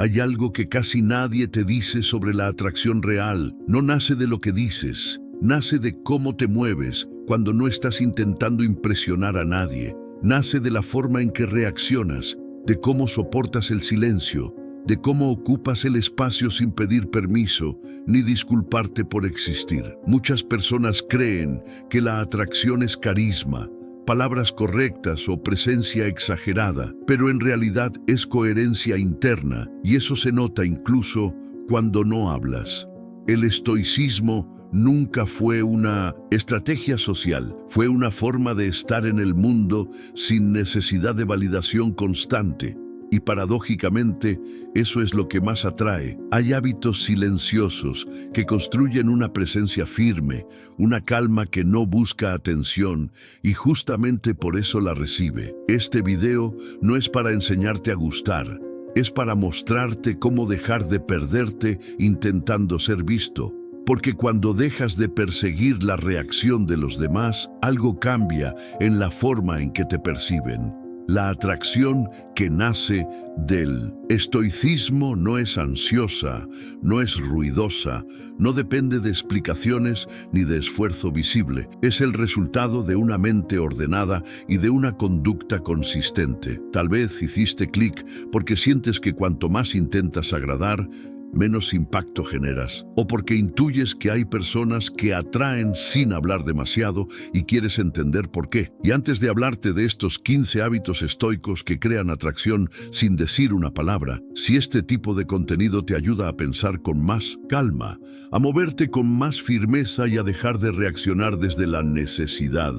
Hay algo que casi nadie te dice sobre la atracción real. No nace de lo que dices, nace de cómo te mueves cuando no estás intentando impresionar a nadie. Nace de la forma en que reaccionas, de cómo soportas el silencio, de cómo ocupas el espacio sin pedir permiso ni disculparte por existir. Muchas personas creen que la atracción es carisma, palabras correctas o presencia exagerada, pero en realidad es coherencia interna, y eso se nota incluso cuando no hablas. El estoicismo nunca fue una estrategia social, fue una forma de estar en el mundo sin necesidad de validación constante. Y paradójicamente, eso es lo que más atrae. Hay hábitos silenciosos que construyen una presencia firme, una calma que no busca atención y justamente por eso la recibe. Este video no es para enseñarte a gustar, es para mostrarte cómo dejar de perderte intentando ser visto. Porque cuando dejas de perseguir la reacción de los demás, algo cambia en la forma en que te perciben. La atracción que nace del estoicismo no es ansiosa, no es ruidosa, no depende de explicaciones ni de esfuerzo visible. Es el resultado de una mente ordenada y de una conducta consistente. Tal vez hiciste clic porque sientes que cuanto más intentas agradar, menos impacto generas, o porque intuyes que hay personas que atraen sin hablar demasiado y quieres entender por qué. Y antes de hablarte de estos 15 hábitos estoicos que crean atracción sin decir una palabra, si este tipo de contenido te ayuda a pensar con más calma, a moverte con más firmeza y a dejar de reaccionar desde la necesidad,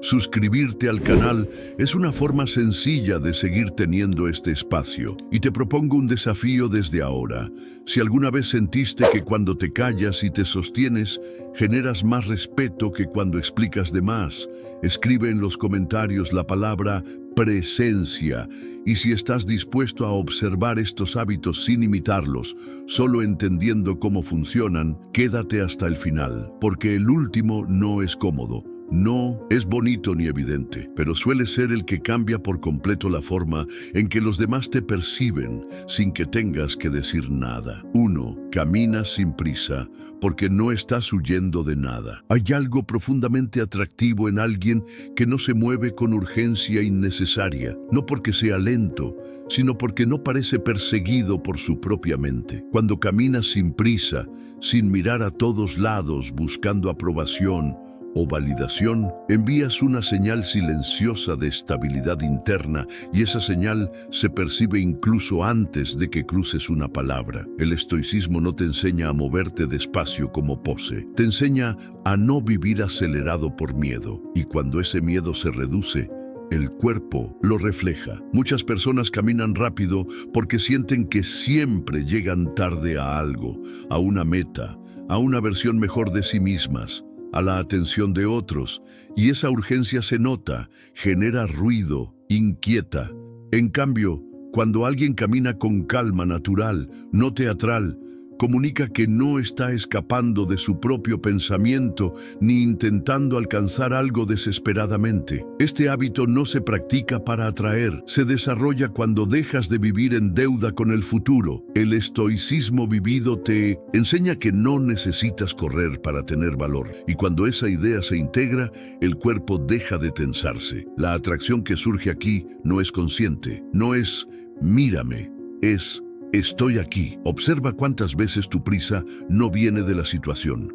suscribirte al canal es una forma sencilla de seguir teniendo este espacio. Y te propongo un desafío desde ahora. Si alguna vez sentiste que cuando te callas y te sostienes, generas más respeto que cuando explicas de más, escribe en los comentarios la palabra presencia. Y si estás dispuesto a observar estos hábitos sin imitarlos, solo entendiendo cómo funcionan, quédate hasta el final, porque el último no es cómodo. No es bonito ni evidente, pero suele ser el que cambia por completo la forma en que los demás te perciben sin que tengas que decir nada. 1. Camina sin prisa, porque no estás huyendo de nada. Hay algo profundamente atractivo en alguien que no se mueve con urgencia innecesaria, no porque sea lento, sino porque no parece perseguido por su propia mente. Cuando caminas sin prisa, sin mirar a todos lados buscando aprobación o validación, envías una señal silenciosa de estabilidad interna y esa señal se percibe incluso antes de que cruces una palabra. El estoicismo no te enseña a moverte despacio como pose, te enseña a no vivir acelerado por miedo, y cuando ese miedo se reduce, el cuerpo lo refleja. Muchas personas caminan rápido porque sienten que siempre llegan tarde a algo, a una meta, a una versión mejor de sí mismas, a la atención de otros, y esa urgencia se nota, genera ruido, inquieta. En cambio, cuando alguien camina con calma natural, no teatral, comunica que no está escapando de su propio pensamiento ni intentando alcanzar algo desesperadamente. Este hábito no se practica para atraer, se desarrolla cuando dejas de vivir en deuda con el futuro. El estoicismo vivido te enseña que no necesitas correr para tener valor, y cuando esa idea se integra, el cuerpo deja de tensarse. La atracción que surge aquí no es consciente, no es mírame, es estoy aquí. Observa cuántas veces tu prisa no viene de la situación,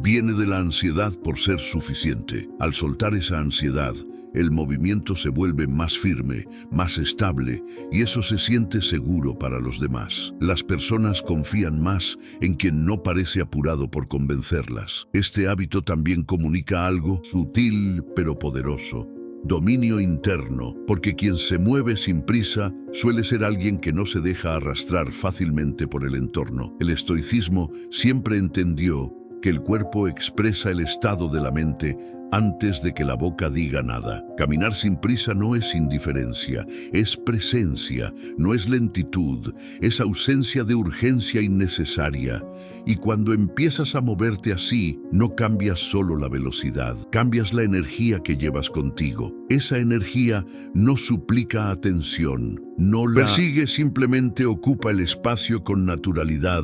viene de la ansiedad por ser suficiente. Al soltar esa ansiedad, el movimiento se vuelve más firme, más estable, y eso se siente seguro para los demás. Las personas confían más en quien no parece apurado por convencerlas. Este hábito también comunica algo sutil pero poderoso: dominio interno, porque quien se mueve sin prisa suele ser alguien que no se deja arrastrar fácilmente por el entorno. El estoicismo siempre entendió que el cuerpo expresa el estado de la mente antes de que la boca diga nada. Caminar sin prisa no es indiferencia, es presencia, no es lentitud, es ausencia de urgencia innecesaria. Y cuando empiezas a moverte así, no cambias solo la velocidad, cambias la energía que llevas contigo. Esa energía no suplica atención, no la persigue, simplemente ocupa el espacio con naturalidad.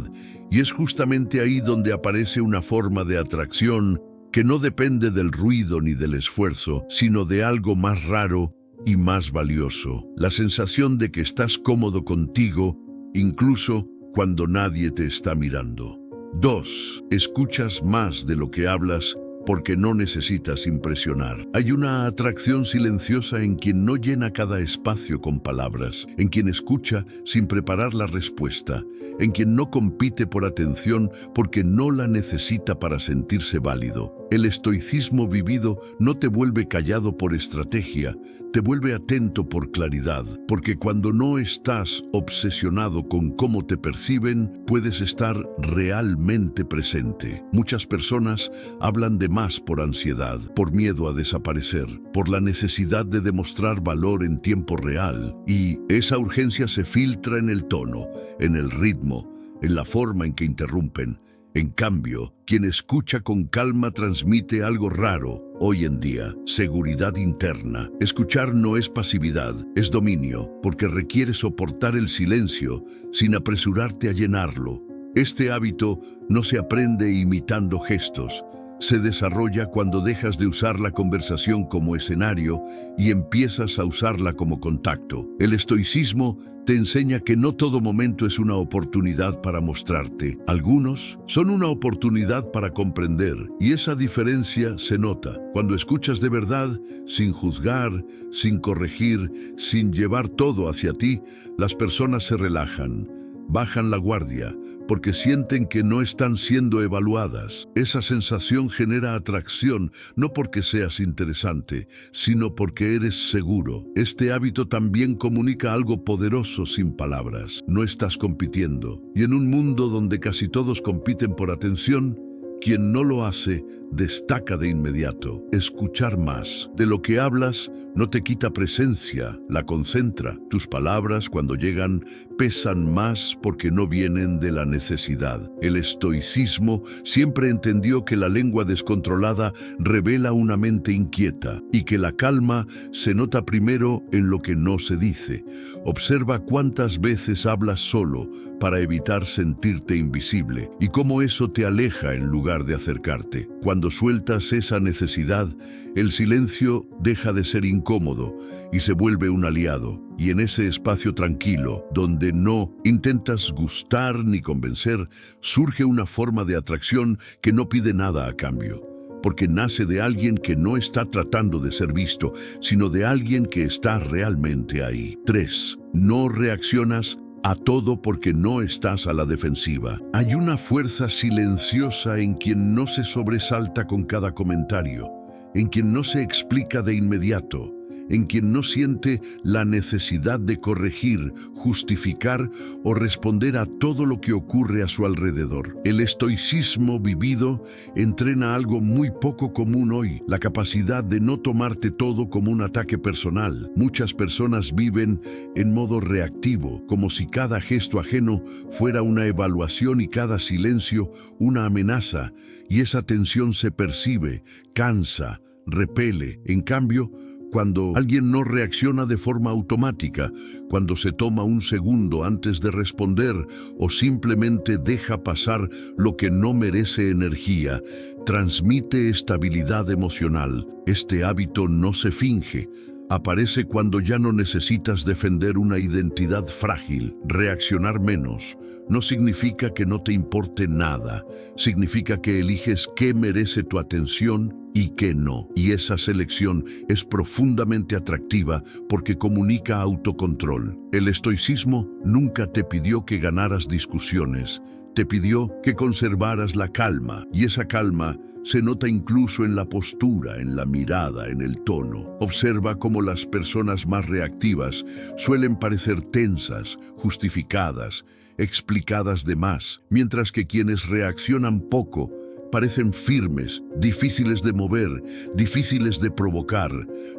Y es justamente ahí donde aparece una forma de atracción que no depende del ruido ni del esfuerzo, sino de algo más raro y más valioso. La sensación de que estás cómodo contigo, incluso cuando nadie te está mirando. 2. Escuchas más de lo que hablas porque no necesitas impresionar. Hay una atracción silenciosa en quien no llena cada espacio con palabras, en quien escucha sin preparar la respuesta, en quien no compite por atención porque no la necesita para sentirse válido. El estoicismo vivido no te vuelve callado por estrategia, te vuelve atento por claridad, porque cuando no estás obsesionado con cómo te perciben, puedes estar realmente presente. Muchas personas hablan de más por ansiedad, por miedo a desaparecer, por la necesidad de demostrar valor en tiempo real, y esa urgencia se filtra en el tono, en el ritmo, en la forma en que interrumpen. En cambio, quien escucha con calma transmite algo raro hoy en día: seguridad interna. Escuchar no es pasividad, es dominio, porque requiere soportar el silencio sin apresurarte a llenarlo. Este hábito no se aprende imitando gestos, se desarrolla cuando dejas de usar la conversación como escenario y empiezas a usarla como contacto. El estoicismo te enseña que no todo momento es una oportunidad para mostrarte. Algunos son una oportunidad para comprender, y esa diferencia se nota cuando escuchas de verdad, sin juzgar, sin corregir, sin llevar todo hacia ti. Las personas se relajan, bajan la guardia, porque sienten que no están siendo evaluadas. Esa sensación genera atracción, no porque seas interesante, sino porque eres seguro. Este hábito también comunica algo poderoso sin palabras. No estás compitiendo. Y en un mundo donde casi todos compiten por atención, quien no lo hace, destaca de inmediato. Escuchar más. De lo que hablas no te quita presencia, la concentra. Tus palabras, cuando llegan, pesan más porque no vienen de la necesidad. El estoicismo siempre entendió que la lengua descontrolada revela una mente inquieta y que la calma se nota primero en lo que no se dice. Observa cuántas veces hablas solo para evitar sentirte invisible y cómo eso te aleja en lugar de acercarte. Cuando sueltas esa necesidad, el silencio deja de ser incómodo y se vuelve un aliado. Y en ese espacio tranquilo, donde no intentas gustar ni convencer, surge una forma de atracción que no pide nada a cambio, porque nace de alguien que no está tratando de ser visto, sino de alguien que está realmente ahí. 3. No reaccionas a todo porque no estás a la defensiva. Hay una fuerza silenciosa en quien no se sobresalta con cada comentario, en quien no se explica de inmediato, en quien no siente la necesidad de corregir, justificar o responder a todo lo que ocurre a su alrededor. El estoicismo vivido entrena algo muy poco común hoy: la capacidad de no tomarte todo como un ataque personal. Muchas personas viven en modo reactivo, como si cada gesto ajeno fuera una evaluación y cada silencio una amenaza, y esa tensión se percibe, cansa, repele. En cambio, cuando alguien no reacciona de forma automática, cuando se toma un segundo antes de responder o simplemente deja pasar lo que no merece energía, transmite estabilidad emocional. Este hábito no se finge. Aparece cuando ya no necesitas defender una identidad frágil. Reaccionar menos no significa que no te importe nada. Significa que eliges qué merece tu atención y qué no. Y esa selección es profundamente atractiva porque comunica autocontrol. El estoicismo nunca te pidió que ganaras discusiones. Te pidió que conservaras la calma, y esa calma se nota incluso en la postura, en la mirada, en el tono. Observa cómo las personas más reactivas suelen parecer tensas, justificadas, explicadas de más, mientras que quienes reaccionan poco parecen firmes, difíciles de mover, difíciles de provocar.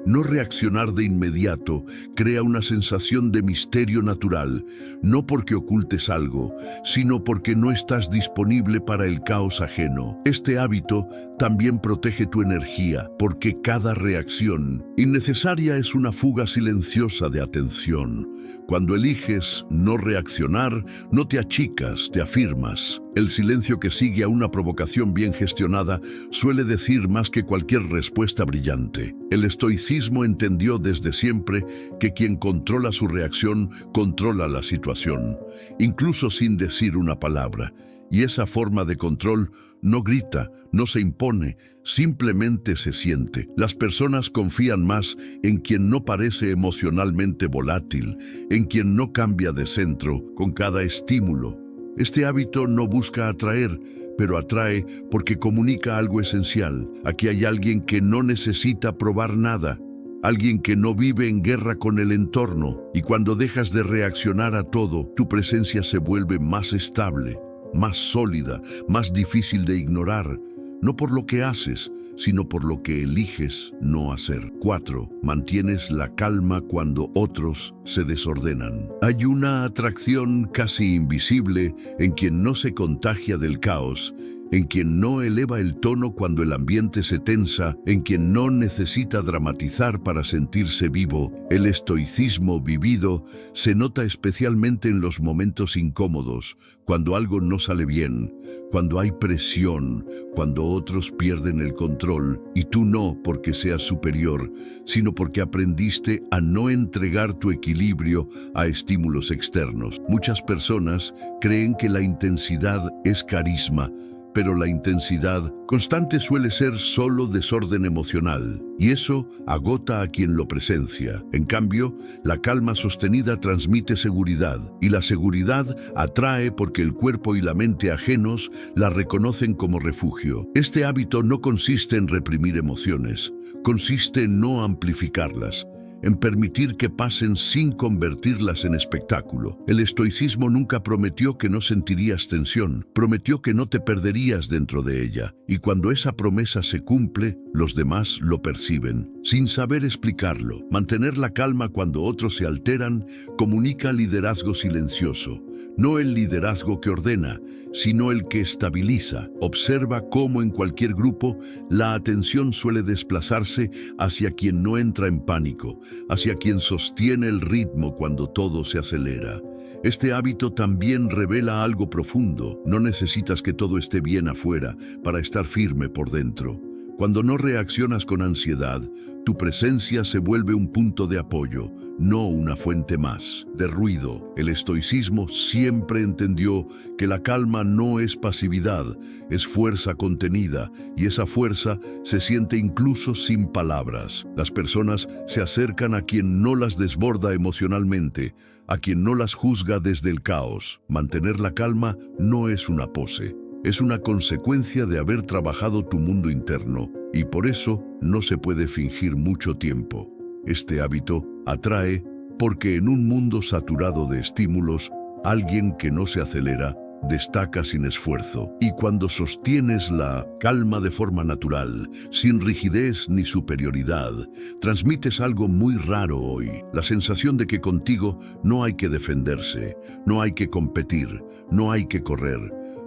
No reaccionar de inmediato crea una sensación de misterio natural, no porque ocultes algo, sino porque no estás disponible para el caos ajeno. Este hábito también protege tu energía, porque cada reacción innecesaria es una fuga silenciosa de atención. Cuando eliges no reaccionar, no te achicas, te afirmas. El silencio que sigue a una provocación bien gestionada suele decir más que cualquier respuesta brillante. El estoicismo entendió desde siempre que quien controla su reacción controla la situación, incluso sin decir una palabra. Y esa forma de control no grita, no se impone, simplemente se siente. Las personas confían más en quien no parece emocionalmente volátil, en quien no cambia de centro con cada estímulo. Este hábito no busca atraer, pero atrae porque comunica algo esencial. Aquí hay alguien que no necesita probar nada, alguien que no vive en guerra con el entorno, y cuando dejas de reaccionar a todo, tu presencia se vuelve más estable, más sólida, más difícil de ignorar, no por lo que haces, sino por lo que eliges no hacer. 4. Mantienes la calma cuando otros se desordenan. Hay una atracción casi invisible en quien no se contagia del caos, en quien no eleva el tono cuando el ambiente se tensa, en quien no necesita dramatizar para sentirse vivo. El estoicismo vivido se nota especialmente en los momentos incómodos, cuando algo no sale bien, cuando hay presión, cuando otros pierden el control, y tú no porque seas superior, sino porque aprendiste a no entregar tu equilibrio a estímulos externos. Muchas personas creen que la intensidad es carisma, pero la intensidad constante suele ser solo desorden emocional, y eso agota a quien lo presencia. En cambio, la calma sostenida transmite seguridad, y la seguridad atrae porque el cuerpo y la mente ajenos la reconocen como refugio. Este hábito no consiste en reprimir emociones, consiste en no amplificarlas, en permitir que pasen sin convertirlas en espectáculo. El estoicismo nunca prometió que no sentirías tensión, prometió que no te perderías dentro de ella, y cuando esa promesa se cumple, los demás lo perciben, sin saber explicarlo. Mantener la calma cuando otros se alteran comunica liderazgo silencioso. No el liderazgo que ordena, sino el que estabiliza. Observa cómo en cualquier grupo la atención suele desplazarse hacia quien no entra en pánico, hacia quien sostiene el ritmo cuando todo se acelera. Este hábito también revela algo profundo. No necesitas que todo esté bien afuera para estar firme por dentro. Cuando no reaccionas con ansiedad, tu presencia se vuelve un punto de apoyo, no una fuente más de ruido. El estoicismo siempre entendió que la calma no es pasividad, es fuerza contenida, y esa fuerza se siente incluso sin palabras. Las personas se acercan a quien no las desborda emocionalmente, a quien no las juzga desde el caos. Mantener la calma no es una pose. Es una consecuencia de haber trabajado tu mundo interno, y por eso no se puede fingir mucho tiempo. Este hábito atrae porque en un mundo saturado de estímulos, alguien que no se acelera destaca sin esfuerzo. Y cuando sostienes la calma de forma natural, sin rigidez ni superioridad, transmites algo muy raro hoy: la sensación de que contigo no hay que defenderse, no hay que competir, no hay que correr,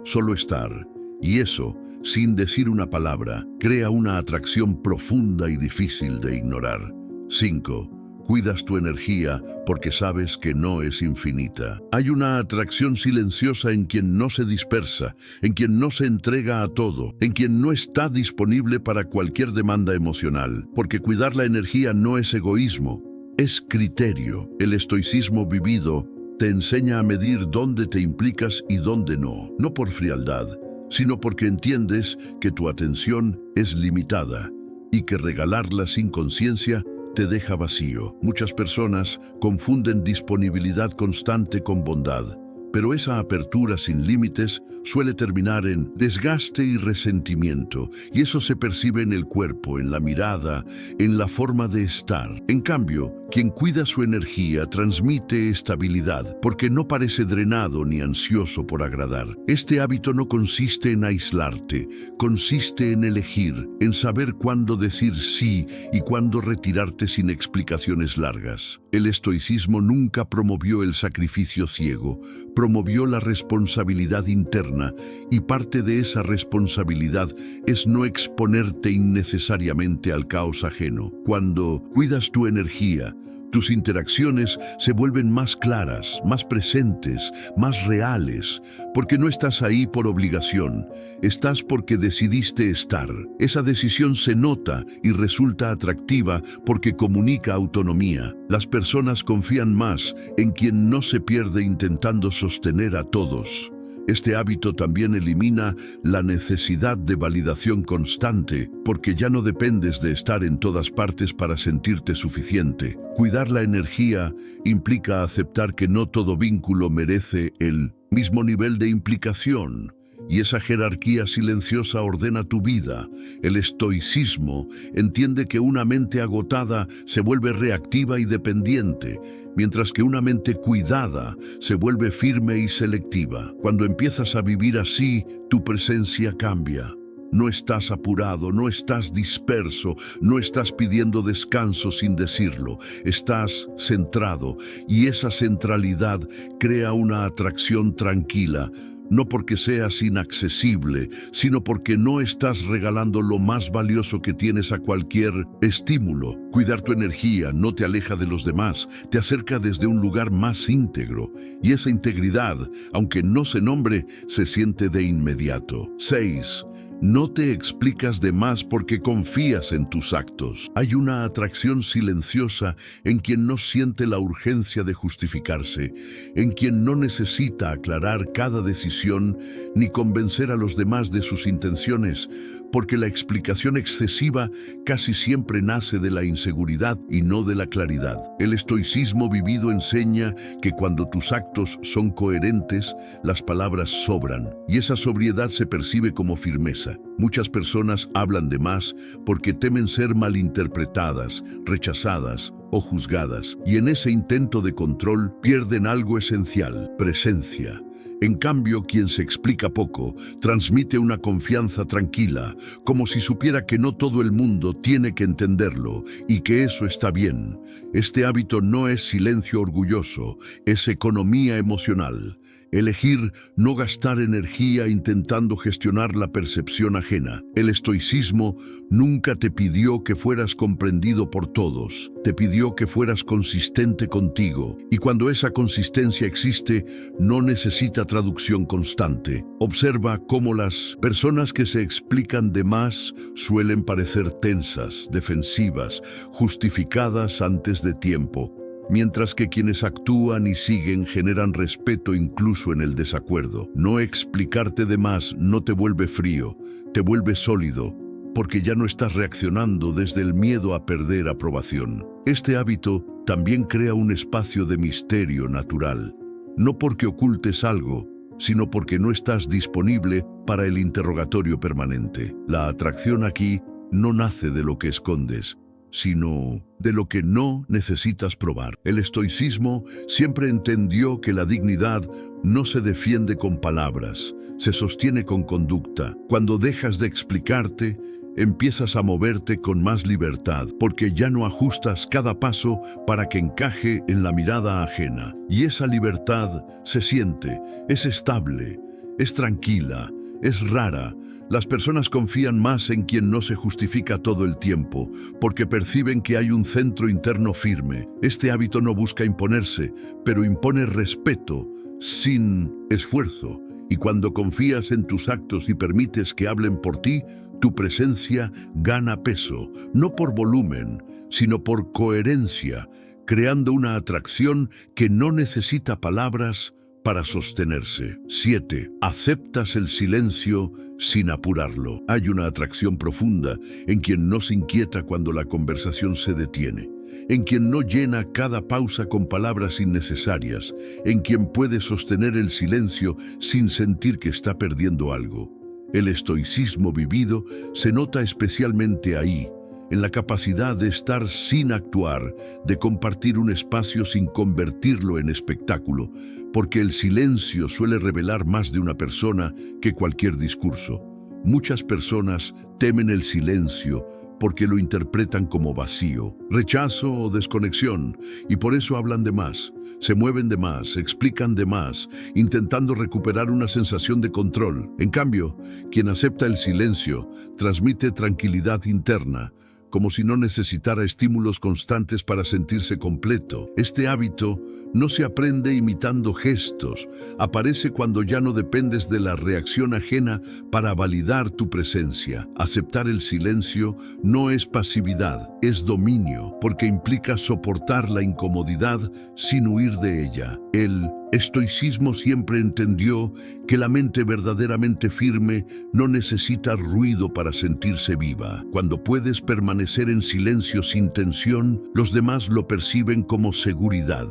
solo estar. Y eso, sin decir una palabra, crea una atracción profunda y difícil de ignorar. 5. Cuidas tu energía porque sabes que no es infinita. Hay una atracción silenciosa en quien no se dispersa, en quien no se entrega a todo, en quien no está disponible para cualquier demanda emocional, porque cuidar la energía no es egoísmo, es criterio. El estoicismo vivido te enseña a medir dónde te implicas y dónde no, no por frialdad, sino porque entiendes que tu atención es limitada y que regalarla sin conciencia te deja vacío. Muchas personas confunden disponibilidad constante con bondad, pero esa apertura sin límites suele terminar en desgaste y resentimiento, y eso se percibe en el cuerpo, en la mirada, en la forma de estar. En cambio, Quien cuida su energía transmite estabilidad, porque no parece drenado ni ansioso por agradar. Este hábito no consiste en aislarte, consiste en elegir, en saber cuándo decir sí y cuándo retirarte sin explicaciones largas. El estoicismo nunca promovió el sacrificio ciego, promovió la responsabilidad interna, y parte de esa responsabilidad es no exponerte innecesariamente al caos ajeno. Cuando cuidas tu energía, tus interacciones se vuelven más claras, más presentes, más reales, porque no estás ahí por obligación, estás porque decidiste estar. Esa decisión se nota y resulta atractiva porque comunica autonomía. Las personas confían más en quien no se pierde intentando sostener a todos. Este hábito también elimina la necesidad de validación constante, porque ya no dependes de estar en todas partes para sentirte suficiente. Cuidar la energía implica aceptar que no todo vínculo merece el mismo nivel de implicación, y esa jerarquía silenciosa ordena tu vida. El estoicismo entiende que una mente agotada se vuelve reactiva y dependiente, mientras que una mente cuidada se vuelve firme y selectiva. Cuando empiezas a vivir así, tu presencia cambia. No estás apurado, no estás disperso, no estás pidiendo descanso sin decirlo. Estás centrado, y esa centralidad crea una atracción tranquila. No porque seas inaccesible, sino porque no estás regalando lo más valioso que tienes a cualquier estímulo. Cuidar tu energía no te aleja de los demás, te acerca desde un lugar más íntegro. Y esa integridad, aunque no se nombre, se siente de inmediato. 6. No te explicas de más porque confías en tus actos. Hay una atracción silenciosa en quien no siente la urgencia de justificarse, en quien no necesita aclarar cada decisión ni convencer a los demás de sus intenciones, porque la explicación excesiva casi siempre nace de la inseguridad y no de la claridad. El estoicismo vivido enseña que cuando tus actos son coherentes, las palabras sobran, y esa sobriedad se percibe como firmeza. Muchas personas hablan de más porque temen ser malinterpretadas, rechazadas o juzgadas, y en ese intento de control pierden algo esencial: presencia. En cambio, quien se explica poco transmite una confianza tranquila, como si supiera que no todo el mundo tiene que entenderlo y que eso está bien. Este hábito no es silencio orgulloso, es economía emocional. Elegir no gastar energía intentando gestionar la percepción ajena. El estoicismo nunca te pidió que fueras comprendido por todos, te pidió que fueras consistente contigo, y cuando esa consistencia existe, no necesita traducción constante. Observa cómo las personas que se explican de más suelen parecer tensas, defensivas, justificadas antes de tiempo, mientras que quienes actúan y siguen generan respeto incluso en el desacuerdo. No explicarte de más no te vuelve frío, te vuelve sólido, porque ya no estás reaccionando desde el miedo a perder aprobación. Este hábito también crea un espacio de misterio natural, no porque ocultes algo, sino porque no estás disponible para el interrogatorio permanente. La atracción aquí no nace de lo que escondes, sino de lo que no necesitas probar. El estoicismo siempre entendió que la dignidad no se defiende con palabras, se sostiene con conducta. Cuando dejas de explicarte, empiezas a moverte con más libertad, porque ya no ajustas cada paso para que encaje en la mirada ajena. Y esa libertad se siente, es estable, es tranquila, es rara. Las personas confían más en quien no se justifica todo el tiempo, porque perciben que hay un centro interno firme. Este hábito no busca imponerse, pero impone respeto, sin esfuerzo. Y cuando confías en tus actos y permites que hablen por ti, tu presencia gana peso, no por volumen, sino por coherencia, creando una atracción que no necesita palabras para sostenerse. 7. Aceptas el silencio sin apurarlo. Hay una atracción profunda en quien no se inquieta cuando la conversación se detiene, en quien no llena cada pausa con palabras innecesarias, en quien puede sostener el silencio sin sentir que está perdiendo algo. El estoicismo vivido se nota especialmente ahí, en la capacidad de estar sin actuar, de compartir un espacio sin convertirlo en espectáculo, porque el silencio suele revelar más de una persona que cualquier discurso. Muchas personas temen el silencio porque lo interpretan como vacío, rechazo o desconexión, y por eso hablan de más, se mueven de más, explican de más, intentando recuperar una sensación de control. En cambio, quien acepta el silencio transmite tranquilidad interna, como si no necesitara estímulos constantes para sentirse completo. Este hábito no se aprende imitando gestos, aparece cuando ya no dependes de la reacción ajena para validar tu presencia. Aceptar el silencio no es pasividad, es dominio, porque implica soportar la incomodidad sin huir de ella. El estoicismo siempre entendió que la mente verdaderamente firme no necesita ruido para sentirse viva. Cuando puedes permanecer en silencio sin tensión, los demás lo perciben como seguridad,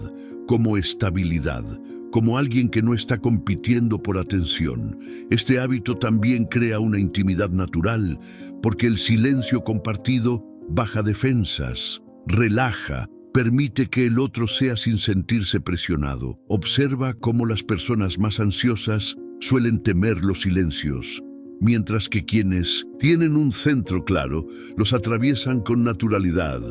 como estabilidad, como alguien que no está compitiendo por atención. Este hábito también crea una intimidad natural, porque el silencio compartido baja defensas, relaja, permite que el otro sea sin sentirse presionado. Observa cómo las personas más ansiosas suelen temer los silencios, mientras que quienes tienen un centro claro los atraviesan con naturalidad.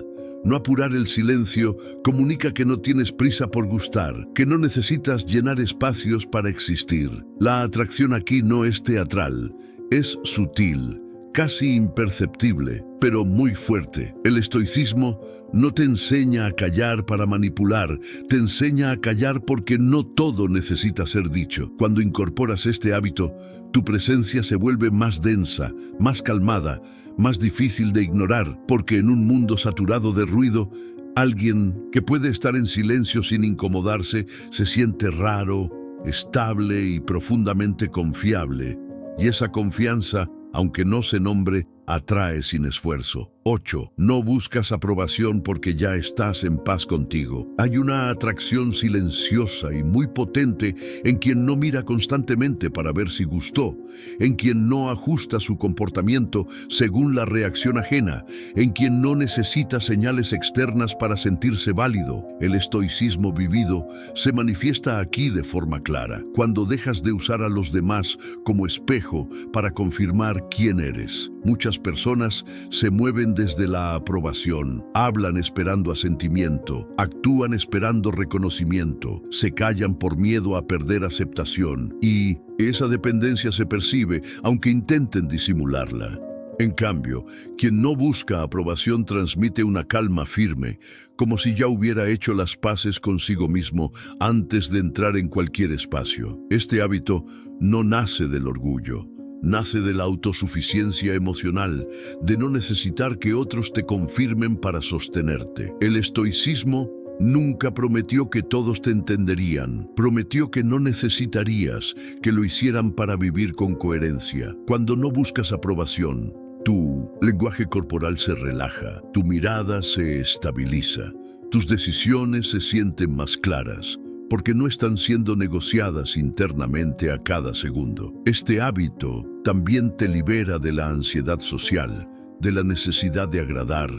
No apurar el silencio comunica que no tienes prisa por gustar, que no necesitas llenar espacios para existir. La atracción aquí no es teatral, es sutil, casi imperceptible, pero muy fuerte. El estoicismo no te enseña a callar para manipular, te enseña a callar porque no todo necesita ser dicho. Cuando incorporas este hábito, tu presencia se vuelve más densa, más calmada, más difícil de ignorar, porque en un mundo saturado de ruido, alguien que puede estar en silencio sin incomodarse se siente raro, estable y profundamente confiable. Y esa confianza, aunque no se nombre, atrae sin esfuerzo. 8. No buscas aprobación porque ya estás en paz contigo. Hay una atracción silenciosa y muy potente en quien no mira constantemente para ver si gustó, en quien no ajusta su comportamiento según la reacción ajena, en quien no necesita señales externas para sentirse válido. El estoicismo vivido se manifiesta aquí de forma clara, cuando dejas de usar a los demás como espejo para confirmar quién eres. Muchas personas se mueven desde la aprobación, hablan esperando asentimiento, actúan esperando reconocimiento, se callan por miedo a perder aceptación, y esa dependencia se percibe aunque intenten disimularla. En cambio, quien no busca aprobación transmite una calma firme, como si ya hubiera hecho las paces consigo mismo antes de entrar en cualquier espacio. Este hábito no nace del orgullo. Nace de la autosuficiencia emocional, de no necesitar que otros te confirmen para sostenerte. El estoicismo nunca prometió que todos te entenderían, prometió que no necesitarías que lo hicieran para vivir con coherencia. Cuando no buscas aprobación, tu lenguaje corporal se relaja, tu mirada se estabiliza, tus decisiones se sienten más claras, porque no están siendo negociadas internamente a cada segundo. Este hábito también te libera de la ansiedad social, de la necesidad de agradar,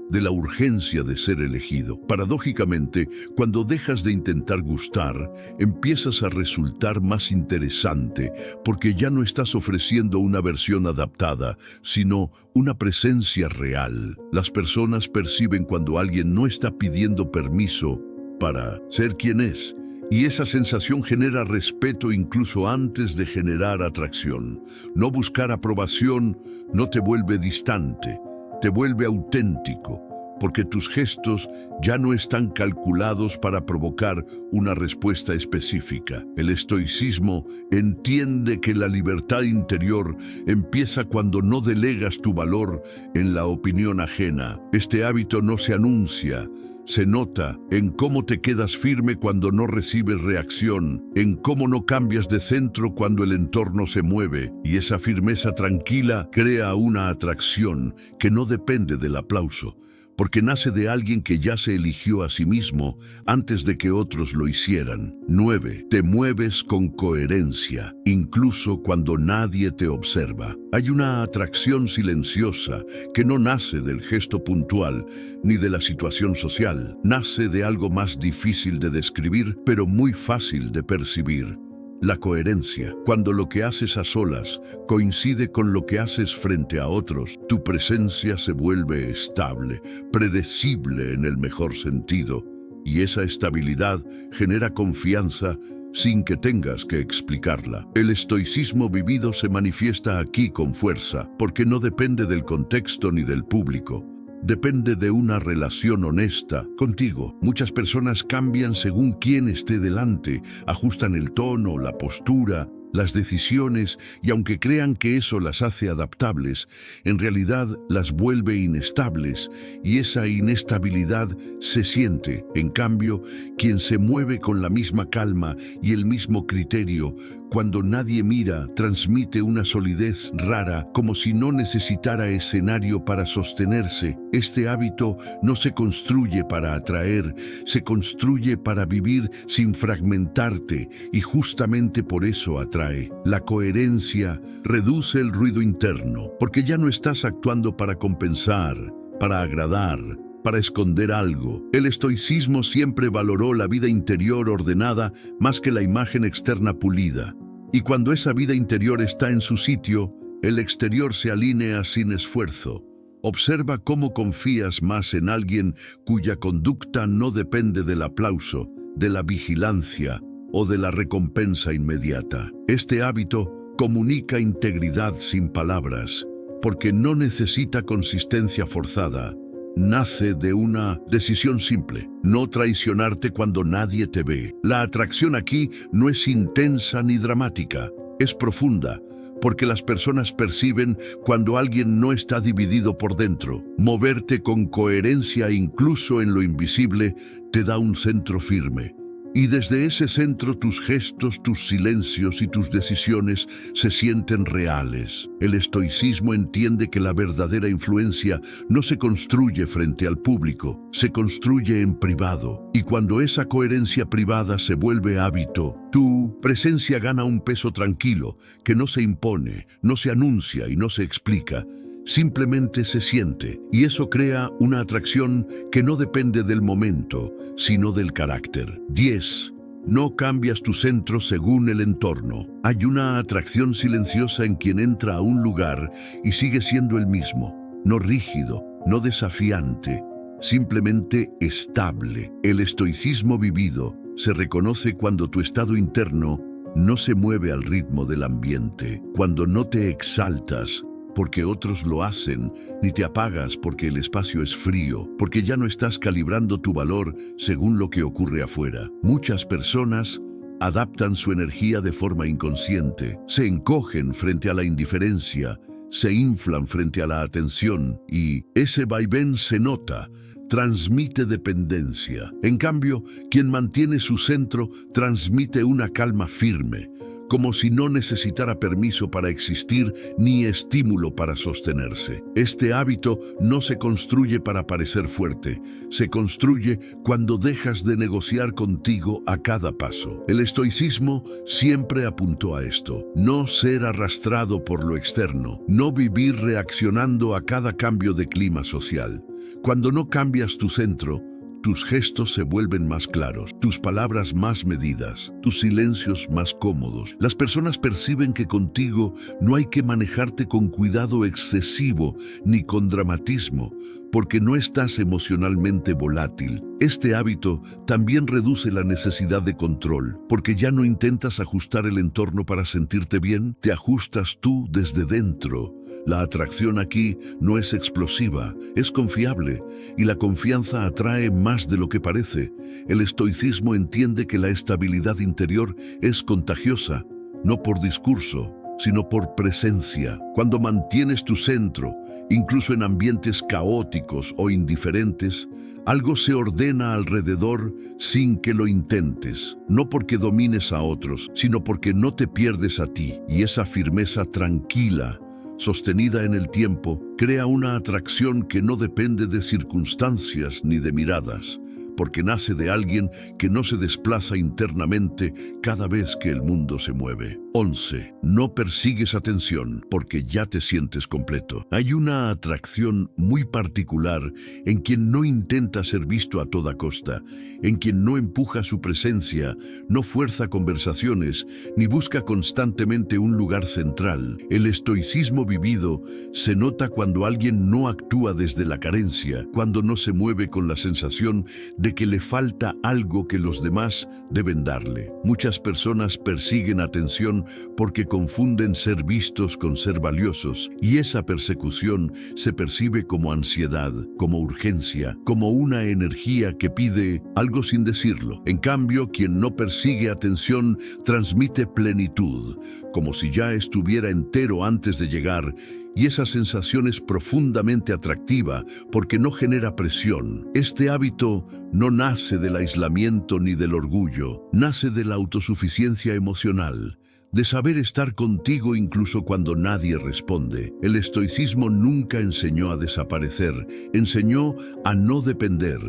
de la urgencia de ser elegido. Paradójicamente, cuando dejas de intentar gustar, empiezas a resultar más interesante, porque ya no estás ofreciendo una versión adaptada, sino una presencia real. Las personas perciben cuando alguien no está pidiendo permiso para ser quien es, y esa sensación genera respeto incluso antes de generar atracción. No buscar aprobación no te vuelve distante, te vuelve auténtico, porque tus gestos ya no están calculados para provocar una respuesta específica. El estoicismo entiende que la libertad interior empieza cuando no delegas tu valor en la opinión ajena. Este hábito no se anuncia, se nota en cómo te quedas firme cuando no recibes reacción, en cómo no cambias de centro cuando el entorno se mueve, y esa firmeza tranquila crea una atracción que no depende del aplauso, porque nace de alguien que ya se eligió a sí mismo antes de que otros lo hicieran. 9. Te mueves con coherencia, incluso cuando nadie te observa. Hay una atracción silenciosa que no nace del gesto puntual ni de la situación social. Nace de algo más difícil de describir, pero muy fácil de percibir. La coherencia. Cuando lo que haces a solas coincide con lo que haces frente a otros, tu presencia se vuelve estable, predecible en el mejor sentido, y esa estabilidad genera confianza sin que tengas que explicarla. El estoicismo vivido se manifiesta aquí con fuerza, porque no depende del contexto ni del público. Depende de una relación honesta contigo. Muchas personas cambian según quién esté delante, ajustan el tono, la postura, las decisiones, y aunque crean que eso las hace adaptables, en realidad las vuelve inestables, y esa inestabilidad se siente. En cambio, quien se mueve con la misma calma y el mismo criterio, cuando nadie mira, transmite una solidez rara, como si no necesitara escenario para sostenerse. Este hábito no se construye para atraer, se construye para vivir sin fragmentarte, y justamente por eso atrae. La coherencia reduce el ruido interno, porque ya no estás actuando para compensar, para agradar, para esconder algo. El estoicismo siempre valoró la vida interior ordenada más que la imagen externa pulida. Y cuando esa vida interior está en su sitio, el exterior se alinea sin esfuerzo. Observa cómo confías más en alguien cuya conducta no depende del aplauso, de la vigilancia o de la recompensa inmediata. Este hábito comunica integridad sin palabras, porque no necesita consistencia forzada. Nace de una decisión simple: no traicionarte cuando nadie te ve. La atracción aquí no es intensa ni dramática, es profunda, porque las personas perciben cuando alguien no está dividido por dentro. Moverte con coherencia incluso en lo invisible te da un centro firme. Y desde ese centro tus gestos, tus silencios y tus decisiones se sienten reales. El estoicismo entiende que la verdadera influencia no se construye frente al público, se construye en privado. Y cuando esa coherencia privada se vuelve hábito, tu presencia gana un peso tranquilo, que no se impone, no se anuncia y no se explica. Simplemente se siente, y eso crea una atracción que no depende del momento, sino del carácter. 10. No cambias tu centro según el entorno. Hay una atracción silenciosa en quien entra a un lugar y sigue siendo el mismo, no rígido, no desafiante, simplemente estable. El estoicismo vivido se reconoce cuando tu estado interno no se mueve al ritmo del ambiente, cuando no te exaltas porque otros lo hacen, ni te apagas porque el espacio es frío, porque ya no estás calibrando tu valor según lo que ocurre afuera. Muchas personas adaptan su energía de forma inconsciente, se encogen frente a la indiferencia, se inflan frente a la atención, y ese vaivén se nota, transmite dependencia. En cambio, quien mantiene su centro transmite una calma firme, como si no necesitara permiso para existir ni estímulo para sostenerse. Este hábito no se construye para parecer fuerte, se construye cuando dejas de negociar contigo a cada paso. El estoicismo siempre apuntó a esto: no ser arrastrado por lo externo, no vivir reaccionando a cada cambio de clima social. Cuando no cambias tu centro, tus gestos se vuelven más claros, tus palabras más medidas, tus silencios más cómodos. Las personas perciben que contigo no hay que manejarte con cuidado excesivo ni con dramatismo, porque no estás emocionalmente volátil. Este hábito también reduce la necesidad de control, porque ya no intentas ajustar el entorno para sentirte bien, te ajustas tú desde dentro. La atracción aquí no es explosiva, es confiable, y la confianza atrae más de lo que parece. El estoicismo entiende que la estabilidad interior es contagiosa, no por discurso, sino por presencia. Cuando mantienes tu centro, incluso en ambientes caóticos o indiferentes, algo se ordena alrededor sin que lo intentes, no porque domines a otros, sino porque no te pierdes a ti, y esa firmeza tranquila sostenida en el tiempo, crea una atracción que no depende de circunstancias ni de miradas, porque nace de alguien que no se desplaza internamente cada vez que el mundo se mueve. 11. No persigues atención porque ya te sientes completo. Hay una atracción muy particular en quien no intenta ser visto a toda costa, en quien no empuja su presencia, no fuerza conversaciones, ni busca constantemente un lugar central. El estoicismo vivido se nota cuando alguien no actúa desde la carencia, cuando no se mueve con la sensación de que le falta algo que los demás deben darle. Muchas personas persiguen atención porque confunden ser vistos con ser valiosos, y esa persecución se percibe como ansiedad, como urgencia, como una energía que pide algo sin decirlo. En cambio, quien no persigue atención transmite plenitud, como si ya estuviera entero antes de llegar, y esa sensación es profundamente atractiva porque no genera presión. Este hábito no nace del aislamiento ni del orgullo, nace de la autosuficiencia emocional, de saber estar contigo incluso cuando nadie responde. El estoicismo nunca enseñó a desaparecer, enseñó a no depender,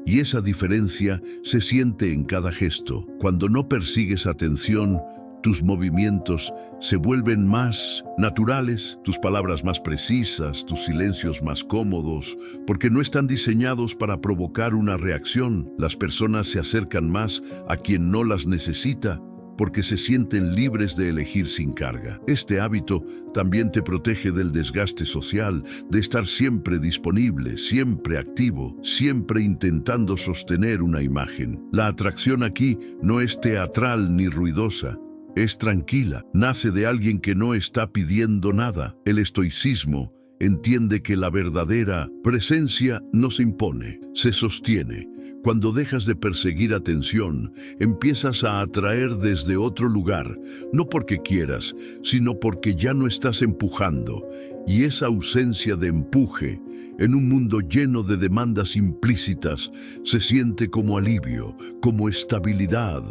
y esa diferencia se siente en cada gesto. Cuando no persigues atención, tus movimientos se vuelven más naturales, tus palabras más precisas, tus silencios más cómodos, porque no están diseñados para provocar una reacción. Las personas se acercan más a quien no las necesita, porque se sienten libres de elegir sin carga. Este hábito también te protege del desgaste social, de estar siempre disponible, siempre activo, siempre intentando sostener una imagen. La atracción aquí no es teatral ni ruidosa, es tranquila, nace de alguien que no está pidiendo nada. El estoicismo entiende que la verdadera presencia no se impone, se sostiene. Cuando dejas de perseguir atención, empiezas a atraer desde otro lugar, no porque quieras, sino porque ya no estás empujando. Y esa ausencia de empuje, en un mundo lleno de demandas implícitas, se siente como alivio, como estabilidad,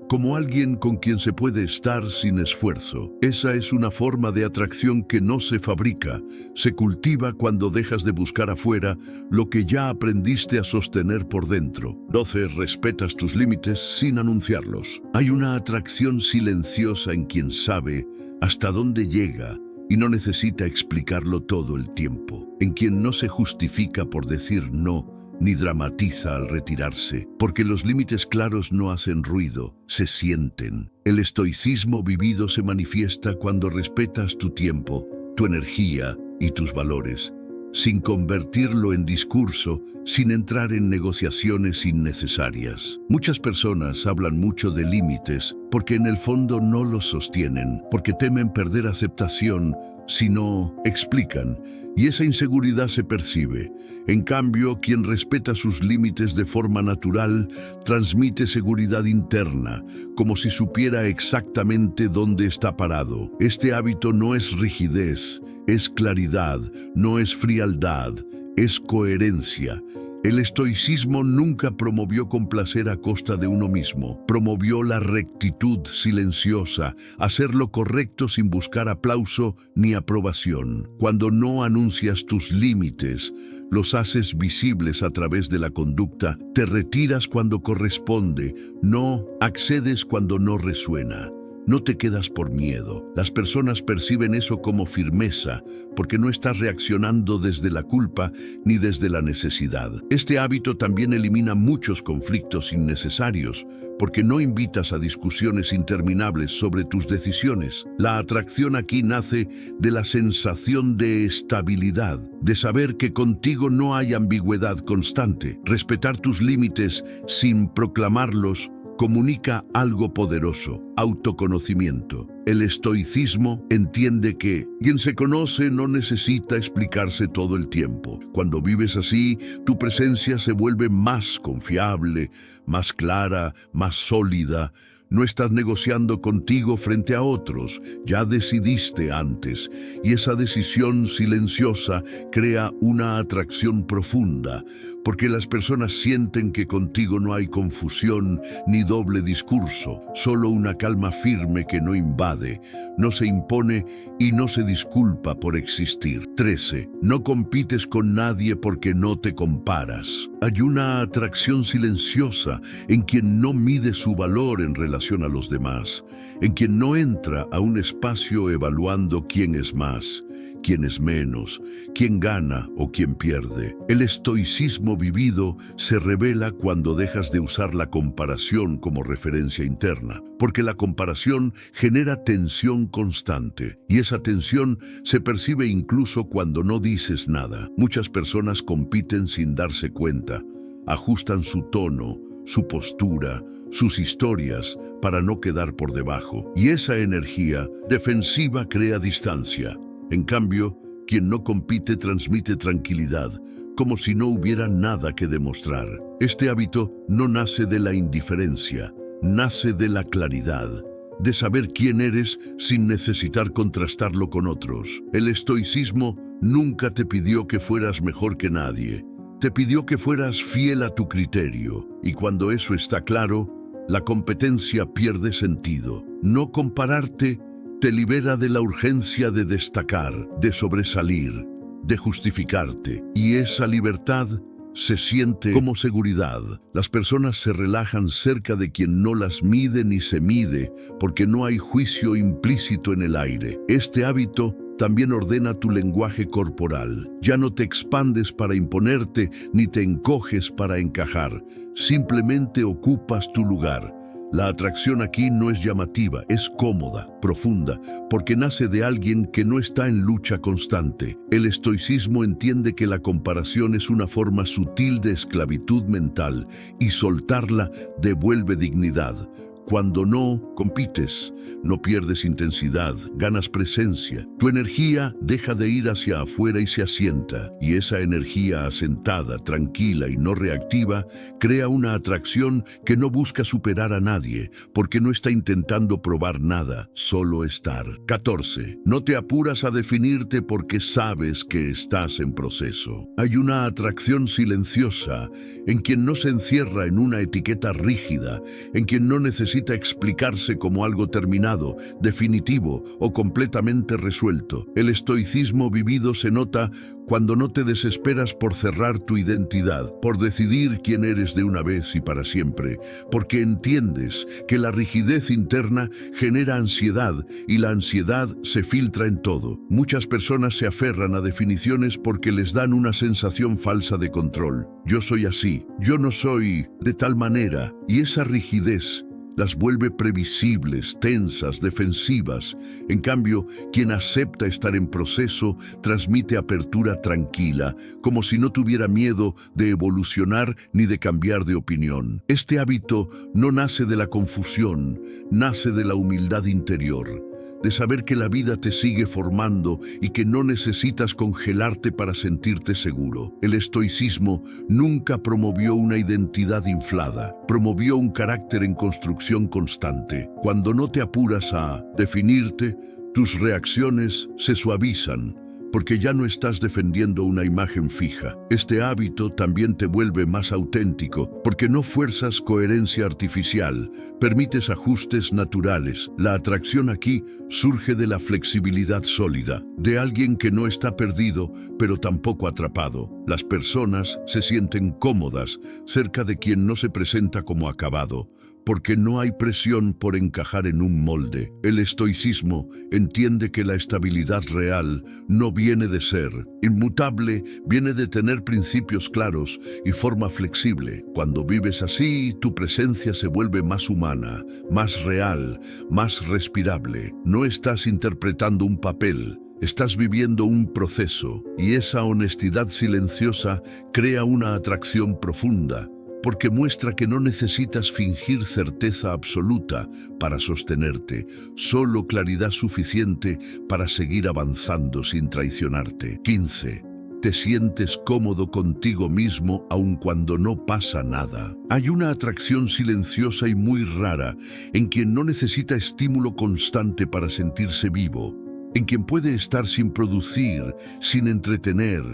como alguien con quien se puede estar sin esfuerzo. Esa es una forma de atracción que no se fabrica, se cultiva cuando dejas de buscar afuera lo que ya aprendiste a sostener por dentro. 12. Respetas tus límites sin anunciarlos. Hay una atracción silenciosa en quien sabe hasta dónde llega y no necesita explicarlo todo el tiempo, en quien no se justifica por decir no, ni dramatiza al retirarse, porque los límites claros no hacen ruido, se sienten. El estoicismo vivido se manifiesta cuando respetas tu tiempo, tu energía y tus valores, sin convertirlo en discurso, sin entrar en negociaciones innecesarias. Muchas personas hablan mucho de límites porque en el fondo no los sostienen, porque temen perder aceptación si no explican, y esa inseguridad se percibe. En cambio, quien respeta sus límites de forma natural transmite seguridad interna, como si supiera exactamente dónde está parado. Este hábito no es rigidez, es claridad, no es frialdad, es coherencia. El estoicismo nunca promovió complacer a costa de uno mismo. Promovió la rectitud silenciosa, hacer lo correcto sin buscar aplauso ni aprobación. Cuando no anuncias tus límites, los haces visibles a través de la conducta, te retiras cuando corresponde, no accedes cuando no resuena. No te quedas por miedo. Las personas perciben eso como firmeza, porque no estás reaccionando desde la culpa ni desde la necesidad. Este hábito también elimina muchos conflictos innecesarios, porque no invitas a discusiones interminables sobre tus decisiones. La atracción aquí nace de la sensación de estabilidad, de saber que contigo no hay ambigüedad constante. Respetar tus límites sin proclamarlos comunica algo poderoso: autoconocimiento. El estoicismo entiende que quien se conoce no necesita explicarse todo el tiempo. Cuando vives así, tu presencia se vuelve más confiable, más clara, más sólida. No estás negociando contigo frente a otros, ya decidiste antes, y esa decisión silenciosa crea una atracción profunda, porque las personas sienten que contigo no hay confusión ni doble discurso, solo una calma firme que no invade, no se impone y no se disculpa por existir. 13. No compites con nadie porque no te comparas. Hay una atracción silenciosa en quien no mide su valor en relación a los demás, en quien no entra a un espacio evaluando quién es más, quién es menos, quién gana o quién pierde. El estoicismo vivido se revela cuando dejas de usar la comparación como referencia interna, porque la comparación genera tensión constante, y esa tensión se percibe incluso cuando no dices nada. Muchas personas compiten sin darse cuenta, ajustan su tono, su postura, sus historias para no quedar por debajo, y esa energía defensiva crea distancia. En cambio, quien no compite transmite tranquilidad, como si no hubiera nada que demostrar. Este hábito no nace de la indiferencia, nace de la claridad, de saber quién eres sin necesitar contrastarlo con otros. El estoicismo nunca te pidió que fueras mejor que nadie, te pidió que fueras fiel a tu criterio, y cuando eso está claro, la competencia pierde sentido. No compararte te libera de la urgencia de destacar, de sobresalir, de justificarte, y esa libertad se siente como seguridad. Las personas se relajan cerca de quien no las mide ni se mide, porque no hay juicio implícito en el aire. Este hábito también ordena tu lenguaje corporal. Ya no te expandes para imponerte, ni te encoges para encajar. Simplemente ocupas tu lugar. La atracción aquí no es llamativa, es cómoda, profunda, porque nace de alguien que no está en lucha constante. El estoicismo entiende que la comparación es una forma sutil de esclavitud mental y soltarla devuelve dignidad. Cuando no compites, no pierdes intensidad, ganas presencia. Tu energía deja de ir hacia afuera y se asienta, y esa energía asentada, tranquila y no reactiva, crea una atracción que no busca superar a nadie, porque no está intentando probar nada, solo estar. 14. No te apuras a definirte porque sabes que estás en proceso. Hay una atracción silenciosa en quien no se encierra en una etiqueta rígida, en quien no necesita explicarse como algo terminado, definitivo o completamente resuelto. El estoicismo vivido se nota cuando no te desesperas por cerrar tu identidad, por decidir quién eres de una vez y para siempre, porque entiendes que la rigidez interna genera ansiedad y la ansiedad se filtra en todo. Muchas personas se aferran a definiciones porque les dan una sensación falsa de control. Yo soy así, yo no soy de tal manera, y esa rigidez las vuelve previsibles, tensas, defensivas. En cambio, quien acepta estar en proceso transmite apertura tranquila, como si no tuviera miedo de evolucionar ni de cambiar de opinión. Este hábito no nace de la confusión, nace de la humildad interior, de saber que la vida te sigue formando y que no necesitas congelarte para sentirte seguro. El estoicismo nunca promovió una identidad inflada, promovió un carácter en construcción constante. Cuando no te apuras a definirte, tus reacciones se suavizan, porque ya no estás defendiendo una imagen fija. Este hábito también te vuelve más auténtico, porque no fuerzas coherencia artificial, permites ajustes naturales. La atracción aquí surge de la flexibilidad sólida, de alguien que no está perdido, pero tampoco atrapado. Las personas se sienten cómodas cerca de quien no se presenta como acabado, porque no hay presión por encajar en un molde. El estoicismo entiende que la estabilidad real no viene de ser inmutable, viene de tener principios claros y forma flexible. Cuando vives así, tu presencia se vuelve más humana, más real, más respirable. No estás interpretando un papel, estás viviendo un proceso, y esa honestidad silenciosa crea una atracción profunda, porque muestra que no necesitas fingir certeza absoluta para sostenerte, solo claridad suficiente para seguir avanzando sin traicionarte. 15. Te sientes cómodo contigo mismo aun cuando no pasa nada. Hay una atracción silenciosa y muy rara en quien no necesita estímulo constante para sentirse vivo, en quien puede estar sin producir, sin entretener,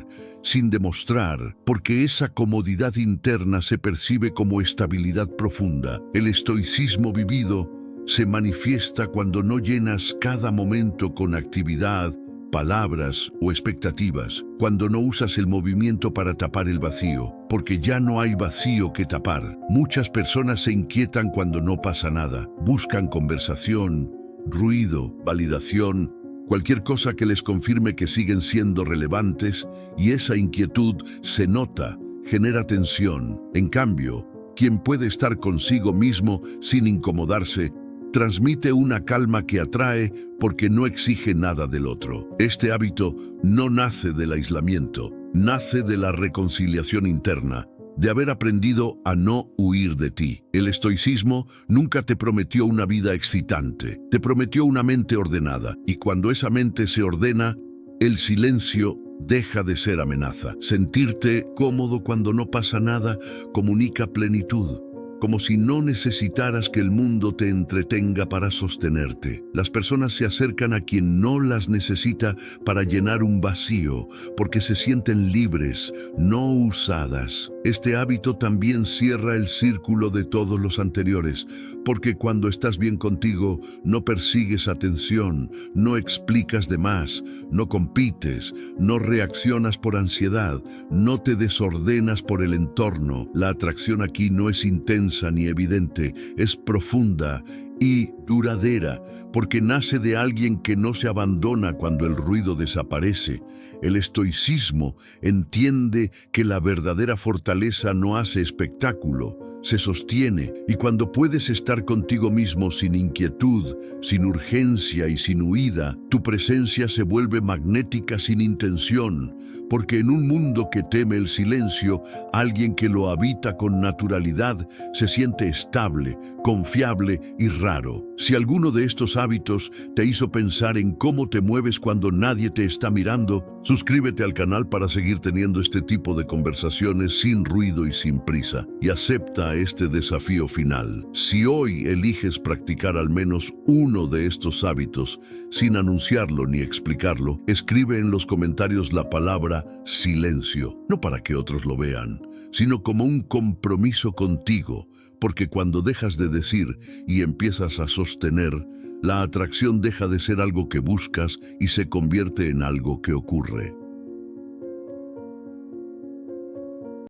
sin demostrar, porque esa comodidad interna se percibe como estabilidad profunda. El estoicismo vivido se manifiesta cuando no llenas cada momento con actividad, palabras o expectativas, cuando no usas el movimiento para tapar el vacío, porque ya no hay vacío que tapar. Muchas personas se inquietan cuando no pasa nada, buscan conversación, ruido, validación, cualquier cosa que les confirme que siguen siendo relevantes, y esa inquietud se nota, genera tensión. En cambio, quien puede estar consigo mismo sin incomodarse, transmite una calma que atrae porque no exige nada del otro. Este hábito no nace del aislamiento, nace de la reconciliación interna, de haber aprendido a no huir de ti. El estoicismo nunca te prometió una vida excitante, te prometió una mente ordenada, y cuando esa mente se ordena, el silencio deja de ser amenaza. Sentirte cómodo cuando no pasa nada comunica plenitud, como si no necesitaras que el mundo te entretenga para sostenerte. Las personas se acercan a quien no las necesita para llenar un vacío, porque se sienten libres, no usadas. Este hábito también cierra el círculo de todos los anteriores, porque cuando estás bien contigo, no persigues atención, no explicas de más, no compites, no reaccionas por ansiedad, no te desordenas por el entorno. La atracción aquí no es intensa ni evidente, es profunda y duradera, porque nace de alguien que no se abandona cuando el ruido desaparece. El estoicismo entiende que la verdadera fortaleza no hace espectáculo, se sostiene, y cuando puedes estar contigo mismo sin inquietud, sin urgencia y sin huida, tu presencia se vuelve magnética sin intención, porque en un mundo que teme el silencio, alguien que lo habita con naturalidad se siente estable, confiable y raro. Si alguno de estos hábitos te hizo pensar en cómo te mueves cuando nadie te está mirando, suscríbete al canal para seguir teniendo este tipo de conversaciones sin ruido y sin prisa, y acepta este desafío final. Si hoy eliges practicar al menos uno de estos hábitos, sin anunciarlo ni explicarlo, escribe en los comentarios la palabra silencio, no para que otros lo vean, sino como un compromiso contigo, porque cuando dejas de decir y empiezas a sostener, la atracción deja de ser algo que buscas y se convierte en algo que ocurre.